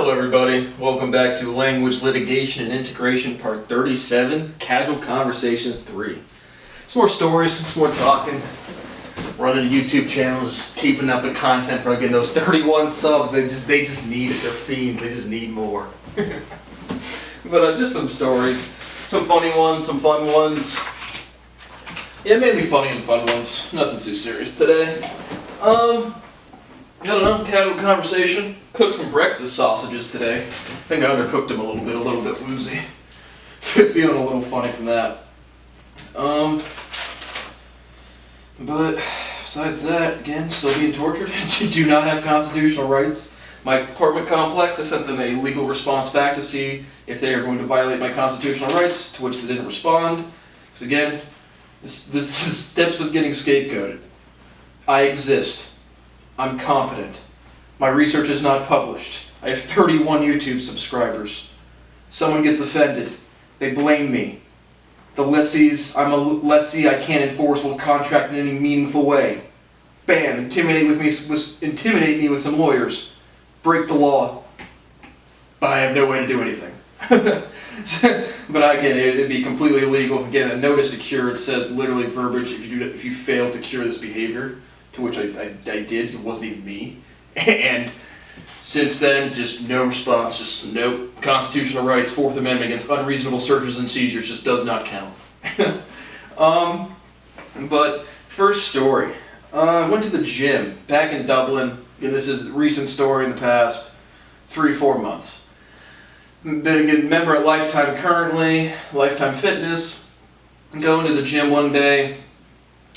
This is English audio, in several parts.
Hello everybody, welcome back to Language Litigation and Integration Part 37, Casual Conversations 3. It's more stories, it's more talking, running a YouTube channel, just keeping up the content for getting those 31 subs. They just need it, they're fiends, they just need more. But just some stories, some funny ones, some fun ones. Yeah, mainly funny and fun ones, nothing too serious today. I don't know, casual conversation. Cooked some breakfast sausages today. I think I undercooked them a little bit woozy. Feeling a little funny from that. But besides that, again, still being tortured. Do not have constitutional rights. My apartment complex, I sent them a legal response back to see if they are going to violate my constitutional rights, to which they didn't respond. Because again, this is steps of getting scapegoated. I exist. I'm competent. My research is not published. I have 31 YouTube subscribers. Someone gets offended. They blame me. The lessees, I'm a lessee, I can't enforce a contract in any meaningful way. Bam, intimidate me with some lawyers. Break the law. But I have no way to do anything. But again, it'd be completely illegal. Again, a notice to cure, it says literally verbiage, if you fail to cure this behavior, to which I did, it wasn't even me. And since then, just no response, just no constitutional rights, Fourth Amendment against unreasonable searches and seizures just does not count. But first story, I went to the gym back in Dublin, and this is a recent story in the past 3-4 months. Been a good member at Lifetime currently, Lifetime Fitness, going to the gym one day,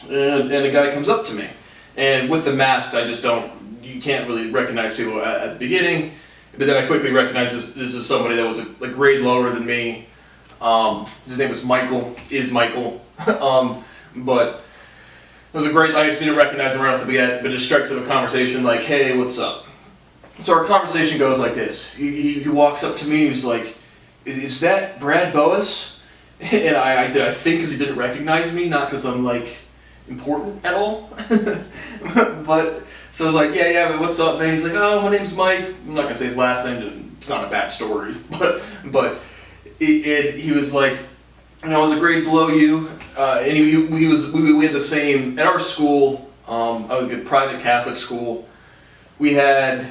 and a guy comes up to me. And with the mask, you can't really recognize people at the beginning, but then I quickly recognized this is somebody that was a grade lower than me. His name was Michael, but it was I just didn't recognize him right off the bat, but just strikes up a conversation like, hey, what's up? So our conversation goes like this. He walks up to me, he's like, is that Brad Boas? And I think because he didn't recognize me, not because I'm like, important at all. But so I was like, yeah, but what's up, man? He's like, oh, my name's Mike. I'm not gonna say his last name, it's not a bad story, but he was like, I was a grade below you, and we had the same at our school, a private Catholic school. We had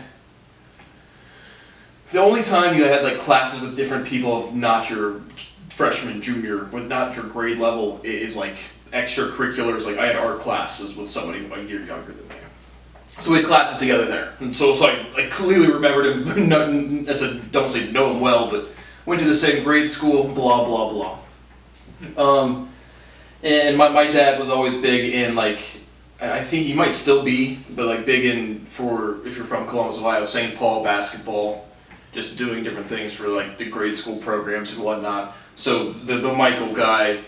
the only time you had like classes with different people of not your freshman, junior, with not your grade level is like extracurriculars. Like I had art classes with somebody a year younger than me, so we had classes together there. And so I clearly remembered him. I said, don't say know him well, but went to the same grade school. Blah blah blah. And my dad was always big in like, I think he might still be, but like big in for if you're from Columbus, Ohio, St. Paul basketball, just doing different things for like the grade school programs and whatnot. So the Michael guy.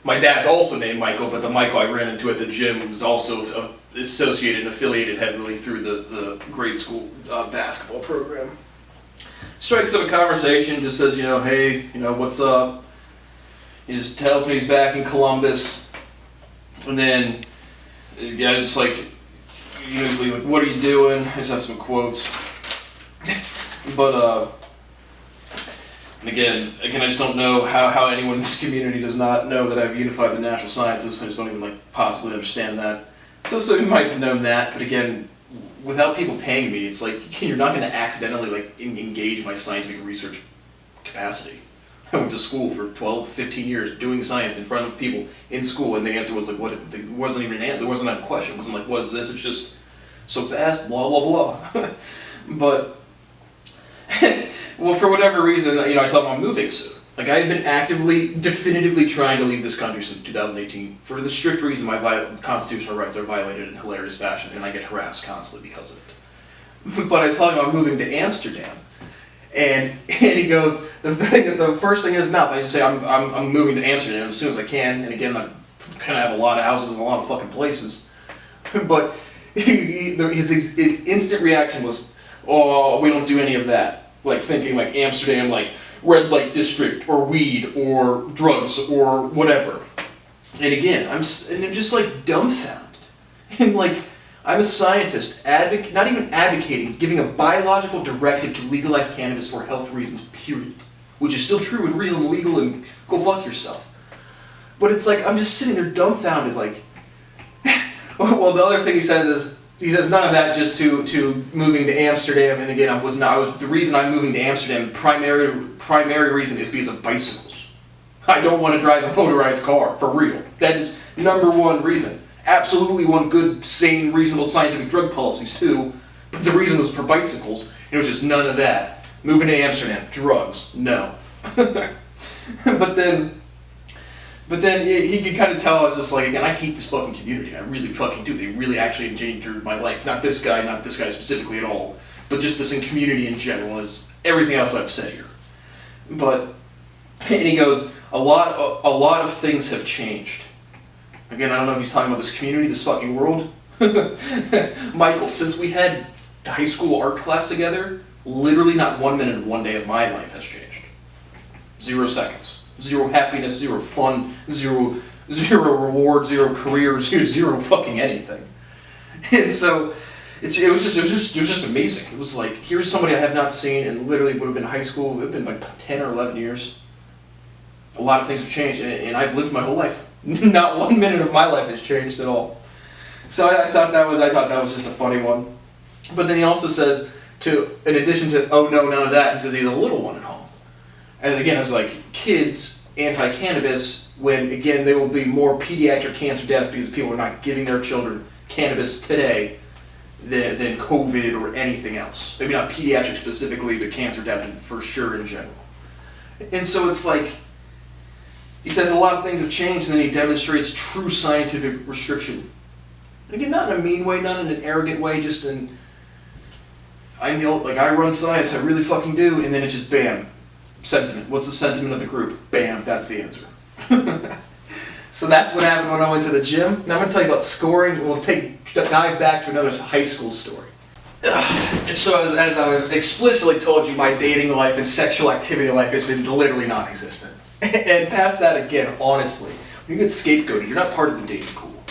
My dad's also named Michael, but the Michael I ran into at the gym was also associated and affiliated heavily through the grade school basketball program. Strikes up a conversation, just says, hey, what's up? He just tells me he's back in Columbus. And then, yeah, just like, he's like, what are you doing? I just have some quotes. But, and again, I just don't know how anyone in this community does not know that I've unified the natural sciences. I just don't even possibly understand that. So you might have known that, but again, without people paying me, it's like you're not going to accidentally engage my scientific research capacity. I went to school for 12, 15 years doing science in front of people in school, and the answer was like, what? There wasn't even an answer. There wasn't a question. It wasn't like, what is this? It's just so fast, blah blah blah. But. Well, for whatever reason, I told him I'm moving soon. Like, I have been definitively trying to leave this country since 2018 for the strict reason my constitutional rights are violated in hilarious fashion, and I get harassed constantly because of it. But I told him I'm moving to Amsterdam, and he goes, the first thing in his mouth, I just say I'm moving to Amsterdam as soon as I can, and again, I kind of have a lot of houses in a lot of fucking places. But his instant reaction was, oh, we don't do any of that. Like thinking like Amsterdam, like red light district or weed or drugs or whatever. And again, I'm just like dumbfounded. And like, I'm a scientist, not even advocating, giving a biological directive to legalize cannabis for health reasons, period. Which is still true and real and legal and go fuck yourself. But it's like, I'm just sitting there dumbfounded, like, well, the other thing he says none of that just to moving to Amsterdam, and again, the reason I'm moving to Amsterdam, primary reason is because of bicycles. I don't want to drive a motorized car, for real. That is number one reason. Absolutely want good, sane, reasonable scientific drug policies too, but the reason was for bicycles, it was just none of that. Moving to Amsterdam, drugs, no. But then he could kind of tell I was just like, again, I hate this fucking community. I really fucking do. They really actually endangered my life. Not this guy specifically at all, but just this in community in general is everything else I've said here. But, and he goes, a lot of things have changed. Again, I don't know if he's talking about this community, this fucking world. Michael, since we had high school art class together, literally not 1 minute of 1 day of my life has changed. 0 seconds. 0 happiness, 0 fun, zero reward, 0 career, 0 fucking anything. And so it was just amazing. It was like, here's somebody I have not seen and literally would have been high school, it would have been like 10 or 11 years. A lot of things have changed and I've lived my whole life. Not 1 minute of my life has changed at all. So I thought that was just a funny one. But then he also says, in addition to, oh no, none of that, he says he's a little one at home. And again, it's like kids, anti-cannabis, when again there will be more pediatric cancer deaths because people are not giving their children cannabis today than COVID or anything else. Maybe not pediatric specifically, but cancer death for sure in general. And so it's like, he says a lot of things have changed, and then he demonstrates true scientific restriction. And again, not in a mean way, not in an arrogant way, just in, I run science, I really fucking do, and then it just bam. Sentiment. What's the sentiment of the group? Bam, that's the answer. So that's what happened when I went to the gym. Now I'm going to tell you about scoring. We'll dive back to another high school story. And so as I've explicitly told you, my dating life and sexual activity life has been literally non-existent. And past that again, honestly, when you get scapegoated, you're not part of the dating pool.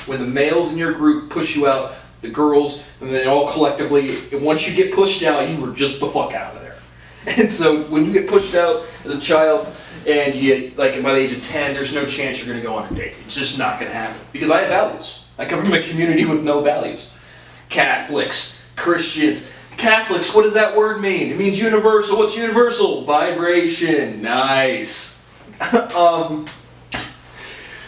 When the males in your group push you out, the girls, and then all collectively, and once you get pushed out, you were just the fuck out of there. And so when you get pushed out as a child and you get, like by the age of 10, there's no chance you're going to go on a date. It's just not going to happen. Because I have values. I come from a community with no values. Catholics, Christians. Catholics, what does that word mean? It means universal. What's universal? Vibration. Nice.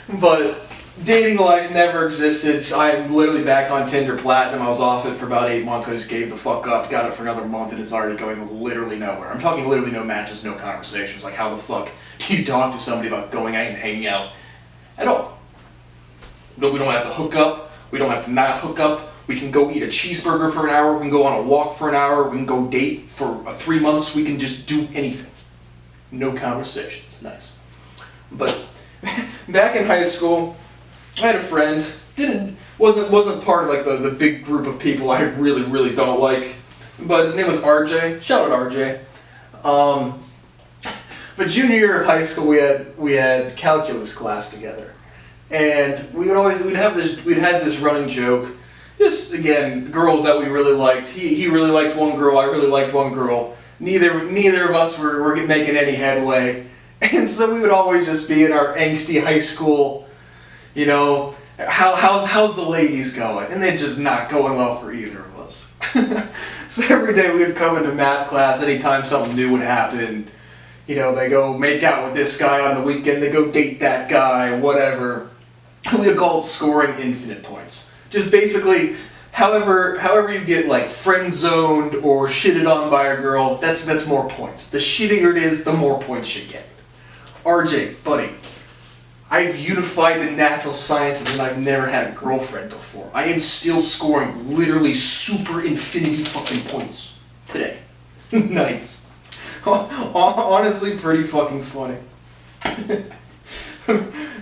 But dating life never existed. I'm literally back on Tinder Platinum. I was off it for about 8 months. I just gave the fuck up. Got it for another month and it's already going literally nowhere. I'm talking literally no matches, no conversations. Like how the fuck do you talk to somebody about going out and hanging out at all? No, we don't have to hook up. We don't have to not hook up. We can go eat a cheeseburger for an hour. We can go on a walk for an hour. We can go date for 3 months. We can just do anything. No conversations. Nice. But back in high school, I had a friend, wasn't part of like the big group of people I really don't like, but his name was RJ. Shout out RJ. But junior year of high school, we had calculus class together, and we'd have this running joke. Just again, girls that we really liked. He really liked one girl. I really liked one girl. Neither of us were making any headway, and so we would always just be in our angsty high school. You know, how's the ladies going? And they're just not going well for either of us. So every day we would come into math class, anytime something new would happen, you know, they go make out with this guy on the weekend, they go date that guy, whatever. We would call it scoring infinite points. Just basically, however you get like friend zoned or shitted on by a girl, that's more points. The shittier it is, the more points you get. RJ, buddy. I've unified the natural sciences and I've never had a girlfriend before. I am still scoring literally super infinity fucking points today. Nice. Honestly, pretty fucking funny.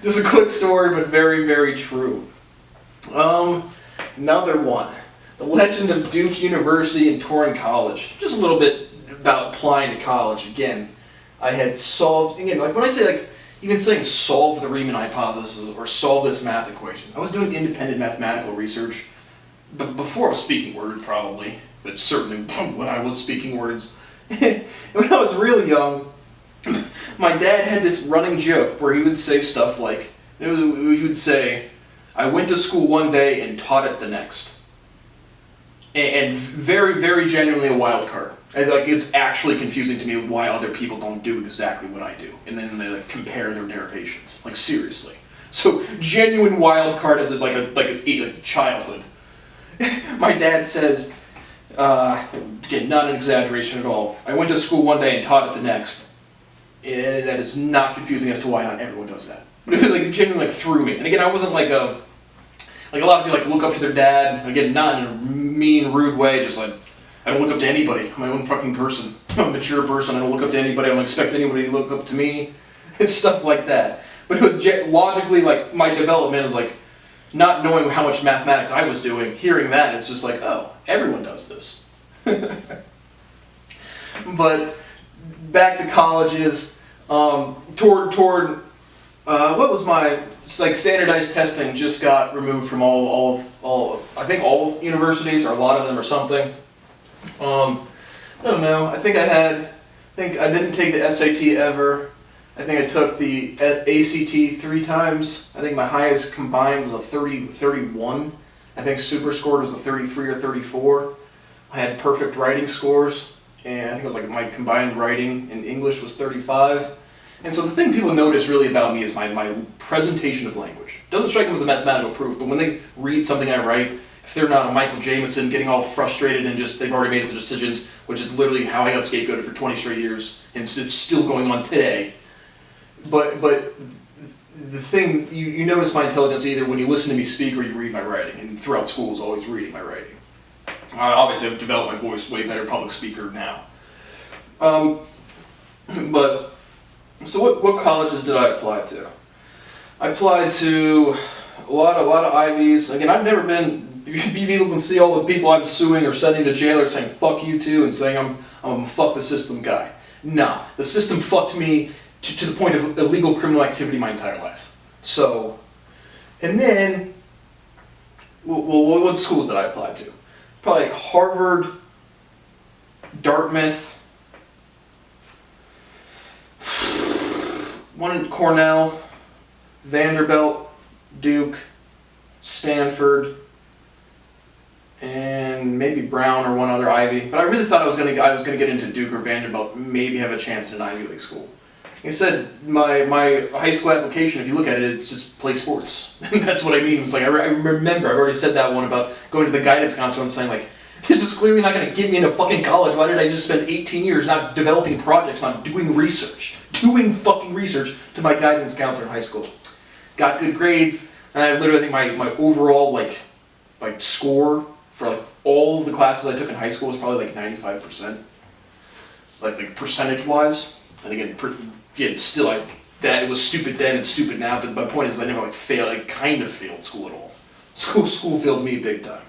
Just a quick story, but very true. Another one. The Legend of Duke University and Torrance College. Just a little bit about applying to college. Again, I had solved, again, like when I say like, even saying solve the Riemann hypothesis or solve this math equation. I was doing independent mathematical research but before I was speaking words, probably, but certainly when I was speaking words, when I was really young, my dad had this running joke where he would say stuff like, he would say, "I went to school one day and taught it the next." And very, very genuinely a wild card. Like, it's actually confusing to me why other people don't do exactly what I do. And then they like compare their derivations. Like, seriously. So, genuine wild card as a childhood. My dad says, again, not an exaggeration at all, "I went to school one day and taught it the next." And that is not confusing as to why not everyone does that. But it like genuinely like threw me. And again, I wasn't like a lot of people like look up to their dad. Again, not in a mean, rude way. Just like, I don't look up to anybody. I'm my own fucking person. I'm a mature person. I don't look up to anybody. I don't expect anybody to look up to me. And stuff like that. But it was logically like my development was like not knowing how much mathematics I was doing. Hearing that, it's just like, oh, everyone does this. But back to colleges. Toward what was my, it's like standardized testing just got removed from all I think all universities, or a lot of them or something. I don't know. I think I didn't take the SAT ever. I think I took the ACT 3 times. I think my highest combined was a 31. I think super scored was a 33 or 34. I had perfect writing scores, and I think it was like my combined writing and English was 35. And so the thing people notice really about me is my presentation of language. It doesn't strike them as a mathematical proof, but when they read something I write, if they're not a Michael Jameson getting all frustrated and just they've already made the decisions, which is literally how I got scapegoated for 20 straight years, and it's still going on today. But the thing, you notice my intelligence either when you listen to me speak or you read my writing, and throughout school is always reading my writing. Obviously I've developed my voice way better public speaker now. But so what colleges did I apply to? I applied to a lot of Ivies. Again, I've never been. People can see all the people I'm suing or sending to jail or saying "fuck you" to, and saying I'm a fuck the system guy. Nah, the system fucked me to the point of illegal criminal activity my entire life. So, and then, well, what schools did I apply to? Probably like Harvard, Dartmouth. One in Cornell, Vanderbilt, Duke, Stanford, and maybe Brown or one other Ivy. But I really thought I was gonna get into Duke or Vanderbilt, maybe have a chance in an Ivy League school. Like I said, my high school application, if you look at it, it's just play sports. That's what I mean. It's like I remember I've already said that one about going to the guidance counselor and saying like, this is clearly not going to get me into fucking college. Why did I just spend 18 years not developing projects, not doing research? Doing fucking research to my guidance counselor in high school. Got good grades, and I literally think my overall like score for like all the classes I took in high school was probably like 95%. Like percentage wise. And again, still that it was stupid then, it's stupid now, but my point is I never like failed, I kind of failed school at all. School failed me big time.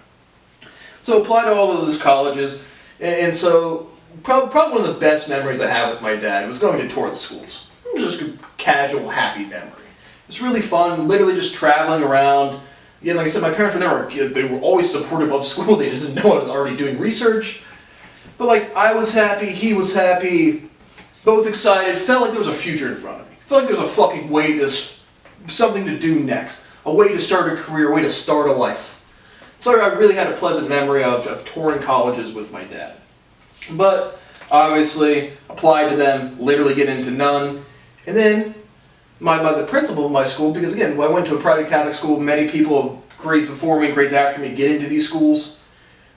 So applied to all of those colleges, and so probably one of the best memories I have with my dad was going to tour the schools. It was just a casual, happy memory. It was really fun, literally just traveling around. Again, like I said, my parents they were always supportive of school, they just didn't know I was already doing research. But like, I was happy, he was happy, both excited, felt like there was a future in front of me. Felt like there was a fucking way, something to do next. A way to start a career, a way to start a life. So I really had a pleasant memory of touring colleges with my dad. But obviously applied to them, literally get into none. And then the principal of my school, because again, I went to a private Catholic school, many people grades before me, grades after me get into these schools.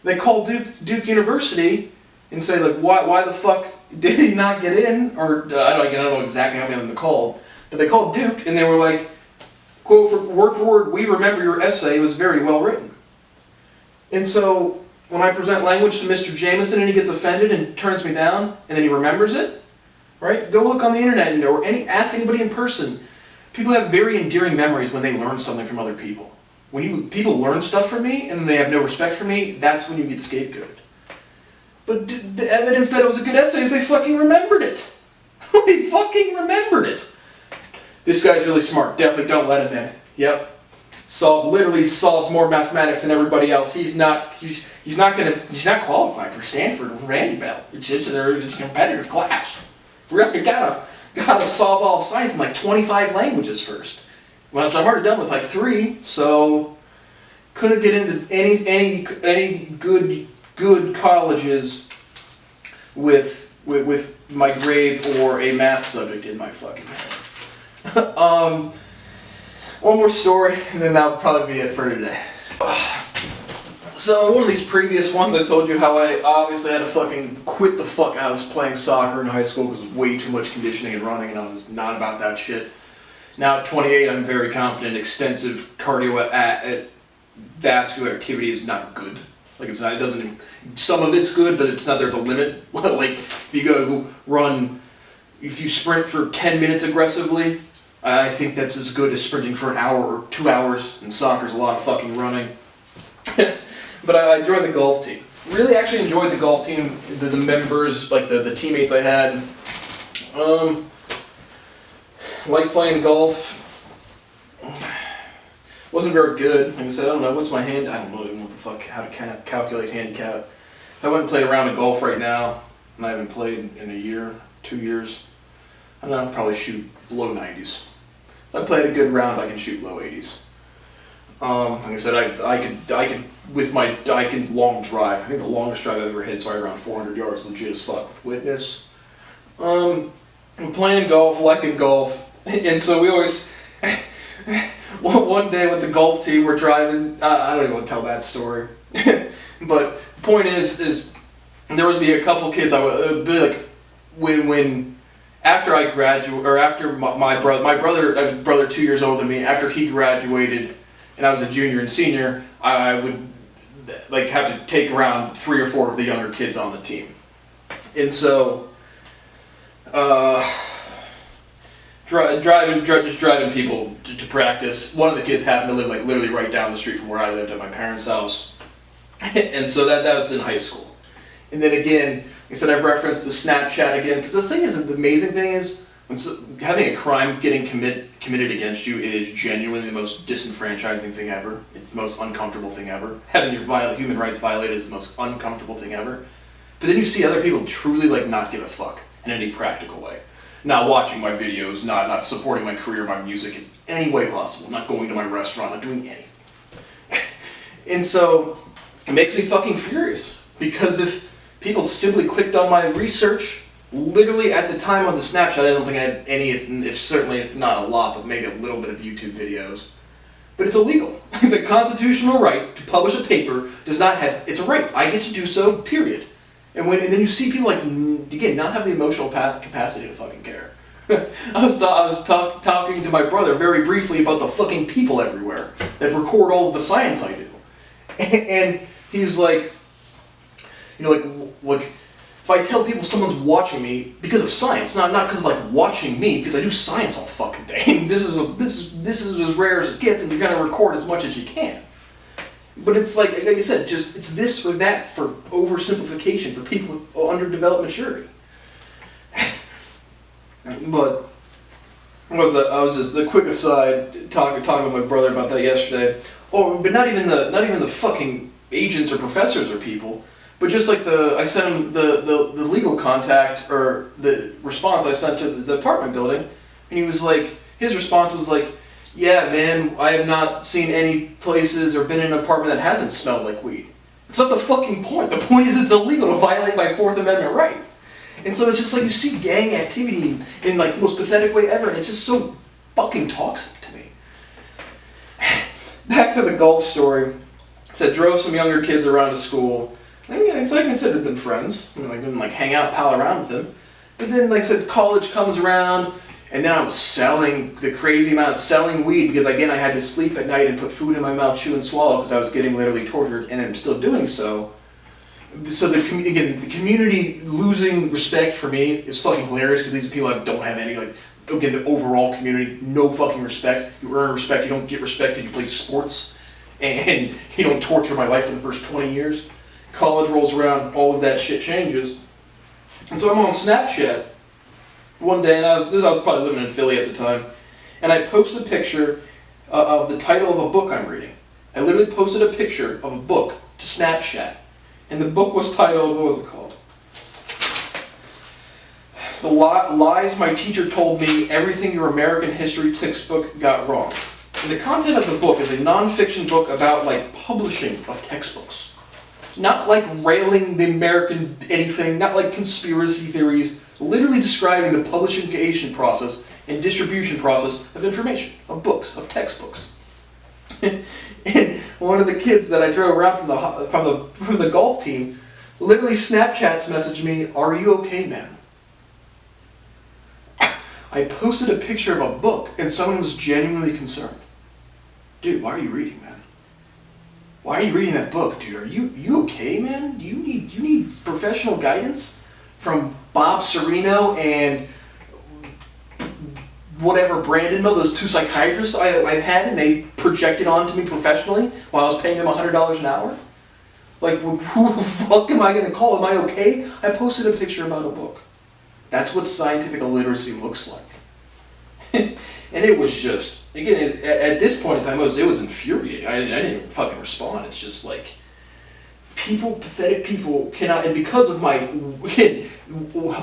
They called Duke University and say like, why the fuck did he not get in? Or I don't know exactly how many of them they called, but they called Duke and they were like, quote, word for word, "We remember your essay, it was very well written." And so when I present language to Mr. Jameson and he gets offended and turns me down, and then he remembers it, right? Go look on the internet or ask anybody in person. People have very endearing memories when they learn something from other people. When people learn stuff from me and they have no respect for me, that's when you get scapegoated. But the evidence that it was a good essay is they fucking remembered it. They fucking remembered it. This guy's really smart. Definitely don't let him in. Yep. literally solved more mathematics than everybody else. He's not qualified for Stanford or Vanderbilt. It's a competitive class. Really gotta solve all of science in like 25 languages first. Well, I've already done with like 3, so couldn't get into any good colleges with my grades or a math subject in my fucking head. One more story, and then that'll probably be it for today. So in one of these previous ones, I told you how I obviously had to fucking quit the fuck out of playing soccer in high school because it was way too much conditioning and running, and I was not about that shit. Now at 28, I'm very confident extensive cardiovascular activity is not good. Like it's not, it doesn't, some of it's good, but it's not, there's a limit. Like if you go run, if you sprint for 10 minutes aggressively, I think that's as good as sprinting for an hour or 2 hours, and soccer's a lot of fucking running. But I joined the golf team. Really actually enjoyed the golf team, the members, like the teammates I had. Liked playing golf. Wasn't very good. Like I said, I don't know, what's my hand? I don't know even what the fuck, how to calculate handicap. I went and played a round of golf right now, and I haven't played in a year, 2 years. I don't know, I'll probably shoot low 90s. If I played a good round, I can shoot low 80s. Like I said, I can long drive. I think the longest drive I've ever hit is right around 400 yards, legit as fuck with witness. I'm playing golf, liking golf, and so we always. One day with the golf team, we're driving. I don't even want to tell that story, but the point is there would be a couple kids. It would be like when after I graduated, or after my brother 2 years older than me, after he graduated. And I was a junior and senior, I would like have to take around 3 or 4 of the younger kids on the team. And so, driving people to practice. One of the kids happened to live like literally right down the street from where I lived at my parents' house. And so that was in high school. And then again, like I said, I've referenced the Snapchat again, because the thing is, the amazing thing is, having a crime getting committed against you is genuinely the most disenfranchising thing ever. It's the most uncomfortable thing ever. Having your human rights violated is the most uncomfortable thing ever. But then you see other people truly like not give a fuck in any practical way. Not watching my videos, not supporting my career, my music in any way possible, not going to my restaurant, not doing anything. And so it makes me fucking furious, because if people simply clicked on my research, literally at the time on the Snapchat, I don't think I had any, if not a lot, but maybe a little bit of YouTube videos. But it's illegal. The constitutional right to publish a paper does not have, it's a right. I get to do so, period. And then you see people like, again, not have the emotional capacity to fucking care. I was talking to my brother very briefly about the fucking people everywhere that record all of the science I do. And he was like, like, if I tell people someone's watching me because of science, not because of like watching me, because I do science all fucking day. And this is as rare as it gets, and you're gonna record as much as you can. But it's like I said, just it's this or that for oversimplification for people with underdeveloped maturity. But I was just the quick aside talking with my brother about that yesterday. Oh, but not even the fucking agents or professors or people. But just like I sent him the legal contact, or the response I sent to the apartment building, and he was like, his response was like, yeah man, I have not seen any places or been in an apartment that hasn't smelled like weed. It's not the fucking point. The point is it's illegal to violate my 4th Amendment right. And so it's just like you see gang activity in like the most pathetic way ever, and it's just so fucking toxic to me. Back to the golf story. So I drove some younger kids around to school. So I considered them friends. I didn't hang out, pal around with them. But then, like I said, college comes around, and then I was selling the crazy amount of selling weed, because again, I had to sleep at night and put food in my mouth, chew and swallow, because I was getting literally tortured, and I'm still doing so. So the community losing respect for me is fucking hilarious, because these are people I don't have any, again, the overall community, no fucking respect. You earn respect, you don't get respect because you play sports, and you don't torture my life for the first 20 years. College rolls around, all of that shit changes. And so I'm on Snapchat one day, and I was probably living in Philly at the time, and I posted a picture of the title of a book I'm reading. I literally posted a picture of a book to Snapchat. And the book was titled, what was it called? The Lies My Teacher Told Me, Everything Your American History Textbook Got Wrong. And the content of the book is a non-fiction book about like publishing of textbooks. Not like railing the American anything, not like conspiracy theories, literally describing the publication process and distribution process of information, of books, of textbooks. And one of the kids that I drove around from the golf team literally Snapchats messaged me, "Are you okay, man?" I posted a picture of a book and someone was genuinely concerned. Dude, why are you reading, man? Why are you reading that book, dude? Are you okay, man? You need professional guidance from Bob Serino and whatever Brandon Mill, those two psychiatrists I've had, and they projected onto me professionally while I was paying them $100 an hour? Like, who the fuck am I going to call? Am I okay? I posted a picture about a book. That's what scientific illiteracy looks like. And it was just, again, at this point in time, it was infuriating. I didn't even fucking respond. It's just like, pathetic people cannot, and because of my,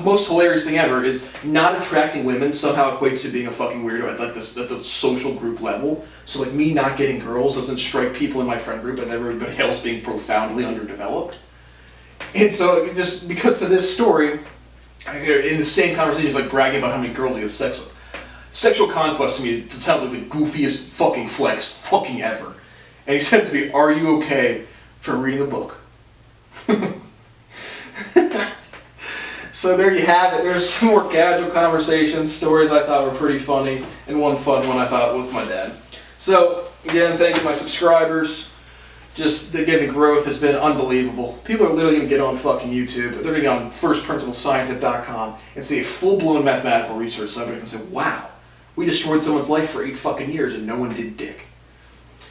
most hilarious thing ever is not attracting women somehow equates to being a fucking weirdo at like this, at the social group level. So like me not getting girls doesn't strike people in my friend group as everybody else being profoundly underdeveloped. And so just because to this story, in the same conversation, it's like bragging about how many girls he has sex with. Sexual conquest to me, it sounds like the goofiest fucking flex fucking ever. And he said to me, "Are you okay for reading a book?" So there you have it. There's some more casual conversations, stories I thought were pretty funny, and one fun one I thought with my dad. So again, thank you to my subscribers. Just again, the growth has been unbelievable. People are literally going to get on fucking YouTube. They're going to get on firstprinciplescientific.com and see a full-blown mathematical research subject and say, "Wow, we destroyed someone's life for 8 fucking years and no one did dick."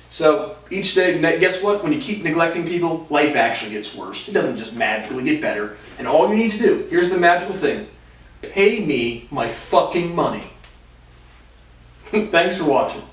So each day, guess what? When you keep neglecting people, life actually gets worse. It doesn't just magically get better. And all you need to do, here's the magical thing: pay me my fucking money. Thanks for watching.